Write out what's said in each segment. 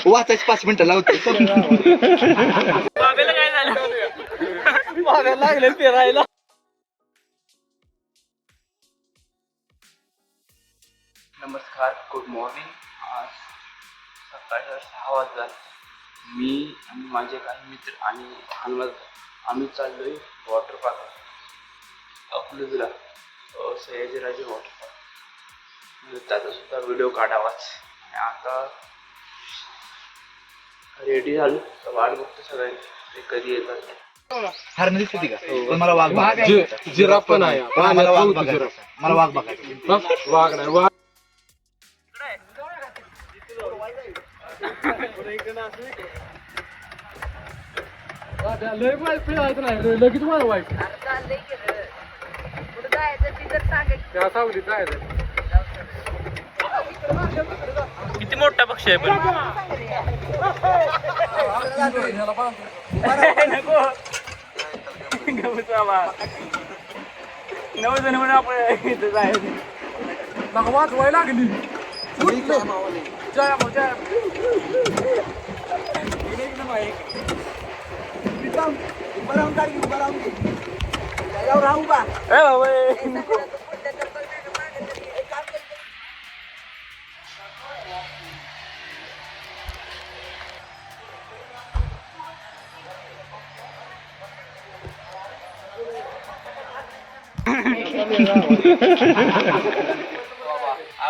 वाचायची 5 मिनिटं लावते. बाबेला काय झालं? बाबेला लागले फिरायला. नमस्कार, गुड मॉर्निंग. आज सकाळच्या 6 वाजता मी आणि माझे काही मित्र आणि आम्ही चाललोय वॉटर पार्क अकलूजला, सयाजीराजे वॉटर पार्क. त्याचा सुद्धा व्हिडिओ काढावाच. आता रेडी झालो तर वाट बघतो सगळ्यांनी ते कधी येतात. हरण दिसते का? पण मला वाघ जिराफ पण आहे. मला वाघ बघायचा. मला वाघ बघायचा. वाघ नाही वाघ. लय वाईट फिरायचं नाही, लगेच मला वाईट त्या सावलीत जायचं. किती मोठा पक्षी आहे पण. नऊ जण म्हणून आपण इथं जायचं. वाचवाय लागली.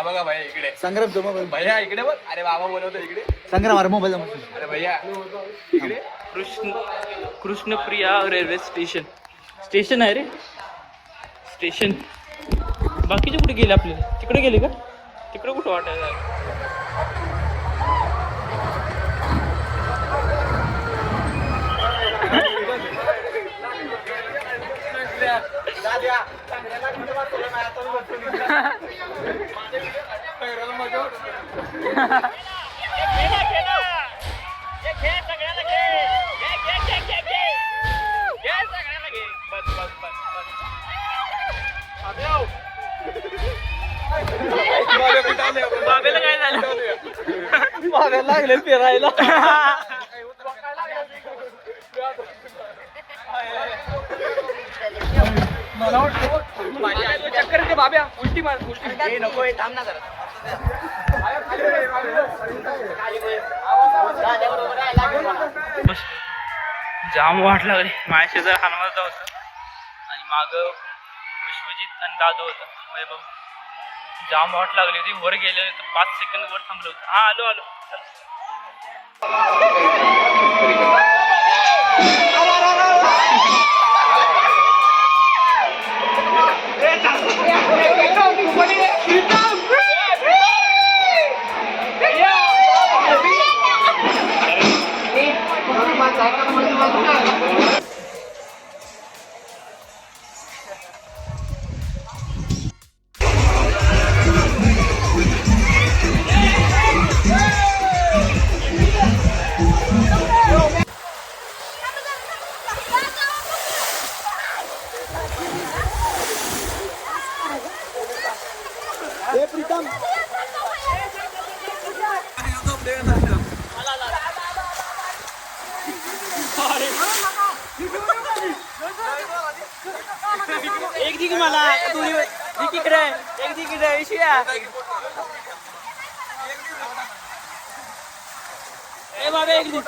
बघा भैया इकडे. संग्राम तो मोबाईल. भैया इकडे बघ. अरे बाबा बोलवतो इकडे. संग्राम अरे मोबाईल. अरे भैया इकडे. कृष्णप्रिया रेल्वे स्टेशन आहे रे. स्टेशन. बाकीचे कुठे गेले आपले? तिकडे गेले का? तिकडे कुठं वाटायला? बाबेला काय झालं? बाबेला लागले फिरायला. चक्कर येते बाब्या. उलटी मार. उलटी नको. थांब ना जरा. जाम वाट लागली. माझ्या शेजार हनुमानचा होता आणि माग विश्वजित आणि दादू होता. वैभव. जाम वाट लागली होती. वर गेले तर 5 सेकंद वर थांबलो होतो. हा आलो. एक दिक मला इकडे एक दिकडे शिया. ए बाबा एक दिक.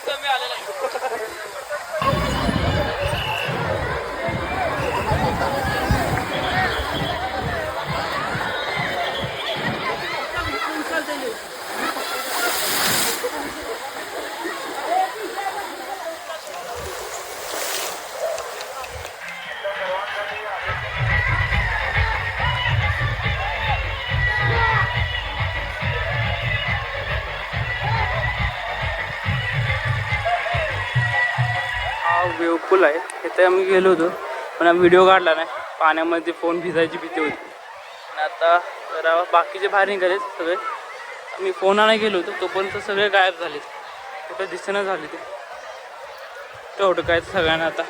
कमी आलेला. वेवपूल आहे. इथे आम्ही गेलो होतो पण आम्ही व्हिडिओ काढला नाही. पाण्यामध्ये फोन भिजायची भीती होती. आणि आता जरा बाकीचे बाहेर निघाले सगळे. मी फोन आणायला गेलो होतो तोपर्यंत सगळे गायब झाले, कुठं दिसेना झाले ते. तेवढं काय सगळ्यांना आता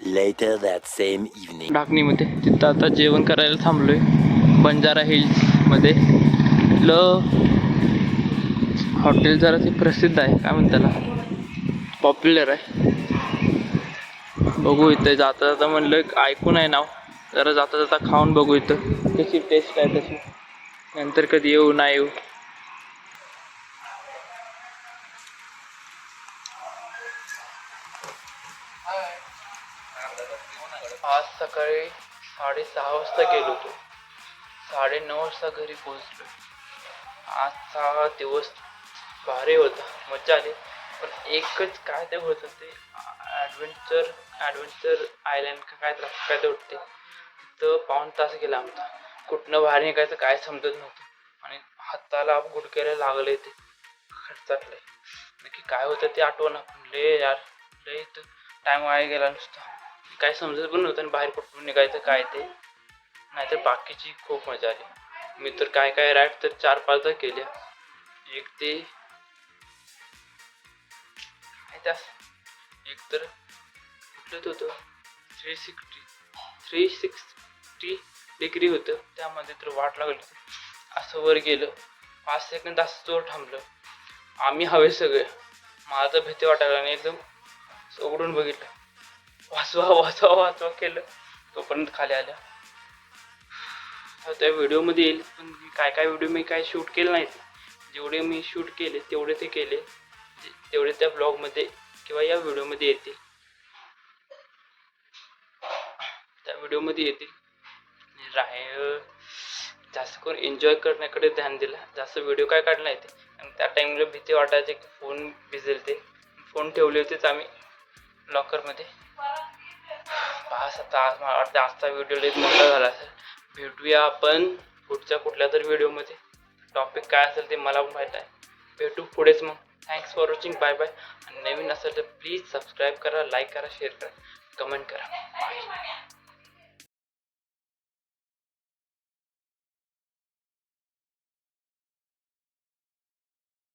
Later that same evening. ढाकणीमध्ये तिथं आता जेवण करायला थांबलोय बंजारा हिल्समध्ये. ल हॉटेल जरा ते प्रसिद्ध आहे, काय म्हणतात त्याला, पॉप्युलर आहे. बघू इथं जाता जाता म्हणलं ऐकून आहे नाव, जरा जाता जाता खाऊन बघू इथं कशी टेस्ट आहे तशी, नंतर कधी येऊ नाही येऊ. आज सकाळी 6:30 वाजता गेलो होतो, 9:30 वाजता घरी पोहोचलो. आजचा दिवस भारी होता, मजा आली. पण एकच काय ते होतं ते ॲडव्हेंचर आयलँड का काय ते होते तिथं 1.5 तास गेला आमचा. कुठनं बाहेर निघायचं काय समजत नव्हतं आणि हाताला गुडघ्याला लागले ते खर्चाटले. नक्की काय होतं ते आठवण. आपण लय यार लय इथं टाईम वाया गेला नुसता, काय समजत पण नव्हतं आणि बाहेर कुठून निघायचं काय ते. नाहीतर बाकीची खूप मजा आली. मी तर काय राईड तर 4-5 केल्या. एक ते एक तर कुठलं होतं 360 डिग्री होतं, त्यामध्ये तर वाट लागली. असं वर गेलं 5 सेकंद असं थांबलं. आम्ही हवे सगळे, मला तर भीती वाटायला आणि एकदम उघडून बघितलं, वाचवा केलं. तोपर्यंत खाली आल्या. त्या व्हिडिओमध्ये येईल, पण काय व्हिडिओ मी काय शूट केले नाहीत. जेवढे मी शूट केले तेवढे ते केले, तेवढे त्या ब्लॉगमध्ये किंवा या व्हिडिओमध्ये येतील, त्या व्हिडिओमध्ये येतील. जास्त करून एन्जॉय करण्याकडे ध्यान दिलं, जास्त व्हिडिओ काय काढला नाही ते. आणि त्या टाईमला भीती वाटायची की फोन भिजेल, ते फोन ठेवले होतेच आम्ही लॉकरमध्ये. बस आता आज मला वाटतं आजचा व्हिडिओ लई मोठा झाला असेल. भेटूया आपण पुढच्या कुठल्या तरी व्हिडिओमध्ये. टॉपिक काय असेल ते मला पण माहीत आहे. भेटू पुढेच मग. Thanks for watching. Bye bye. आणि नवीन असेल तर प्लीज सबस्क्राईब करा, लाईक करा, शेअर करा, कमेंट करा. बाय.